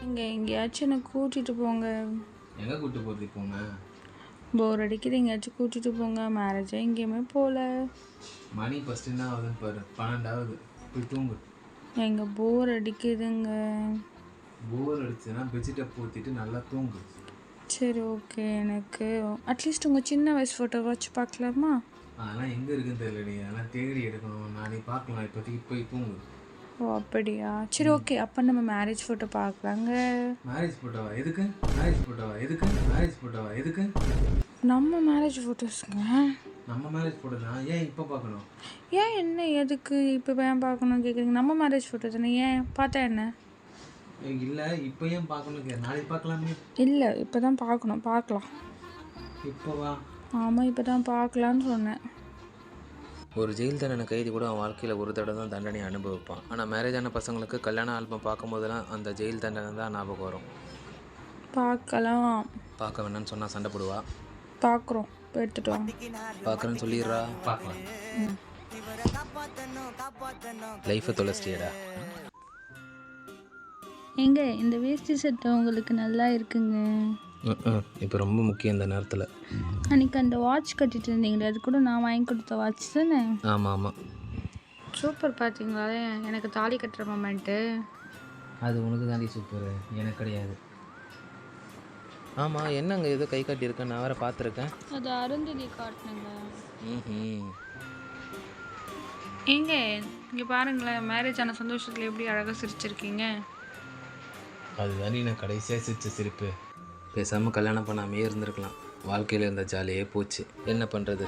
இங்கே எங்கேயாச்சும் என்னை கூட்டிகிட்டு போங்க. எங்கே கூப்பிட்டு போகிறது போங்க? போர் அடிக்குது, எங்கேயாச்சும் கூட்டிகிட்டு போங்க. மேரேஜாக எங்கேயுமே போகல. மணி ஃபஸ்ட்டு என்ன ஆகுதுன்னு பாரு, 12 போய் தூங்கு. எங்க போர் அடிக்குதுங்க. போர் அடிச்சுன்னா பெட்ஷீட்டை போத்திட்டு நல்லா தூங்கு. சரி ஓகே, எனக்கு அட்லீஸ்ட் உங்கள் சின்ன வயசு ஃபோட்டோ வச்சு பார்க்கலாமா? அதெல்லாம் எங்கே இருக்குன்னு தெரியலடி, அதெல்லாம் தேடி எடுக்கணும். நாளைக்கு பார்க்கலாம், இப்போதைக்கு போய் தூங்கு. ஓ அப்படியா, சரி ஓகே. அப்போ நம்ம மேரேஜ் ஃபோட்டோ பார்க்கலாங்க. மேரேஜ் ஃபோட்டோவா எதுக்கு? மேரேஜ் ஃபோட்டோவா எதுக்கு? மேரேஜ் ஃபோட்டோவா எதுக்கு? நம்ம மேரேஜ் ஃபோட்டோஸுங்க. நம்ம மேரேஜ் ஃபோட்டோ தான், ஏன் இப்போ பார்க்கணும்? ஏன் என்ன எதுக்கு இப்போ ஏன் பார்க்கணும்னு கேட்குறீங்க? நம்ம மேரேஜ் ஃபோட்டோ தானே, ஏன் பார்த்தா என்ன? இல்லை, இப்போ ஏன் பார்க்கணும்? நாளைக்கு பார்க்கலாமே. இல்லை, இப்போ தான் பார்க்கணும், பார்க்கலாம். இப்போவா? ஆமாம், இப்போ தான் பார்க்கலான்னு சொன்னேன். ஒரு ஜெயில் தண்டனை கைதி கூட அவன் வாழ்க்கையில் ஒரு தடவை தான் தண்டனை அனுபவிப்பான். ஆனால் மேரேஜ் ஆன பசங்களுக்கு கல்யாண ஆல்பம் பார்க்கும் போதெல்லாம் அந்த ஜெயில் தண்டனை தான் ஞாபகம் வரும். பார்க்கலாம். பார்க்க வேணான்னு சொன்னால் சண்டை போடுவா. பார்க்குறோம், எடுத்துட்டு வாங்க. பார்க்குறேன்னு சொல்லிடுறா. பார்க்கலாம். லைஃப்பை தொலைச்சிட்டியடா. ஏங்க, இந்த வேஷ்டி சட்டை உங்களுக்கு நல்லா இருக்குங்க. இப்போ ரொம்ப முக்கியம் இந்த நேரத்தில். அன்றைக்கி அந்த வாட்ச் கட்டிட்டு இருந்தீங்களே, அது கூட நான் வாங்கி கொடுத்த வாட்ச் தானே? ஆமாம் ஆமாம். சூப்பர். பார்த்தீங்களா எனக்கு தாலி கட்டுற மொமெண்ட்டு? அது உனக்கு தாண்டி சூப்பர், எனக்கு கிடையாது. ஆமாம், என்னங்க ஏதோ கை காட்டியிருக்கேன், நான் வேறு பார்த்துருக்கேன். அது அருந்ததி காட்டினுங்க. ஏங்க இங்கே பாருங்களேன், மேரேஜ் ஆன சந்தோஷத்தில் எப்படி அழகாக சிரிச்சிருக்கீங்க. அது தாண்டி நான் கடைசியாக சிரிச்ச சிரிப்பு. பேசாமல் கல்யாணம் பண்ணாமே இருந்திருக்கலாம். வாழ்க்கையில் இருந்த ஜாலியே போச்சு. என்ன பண்ணுறது?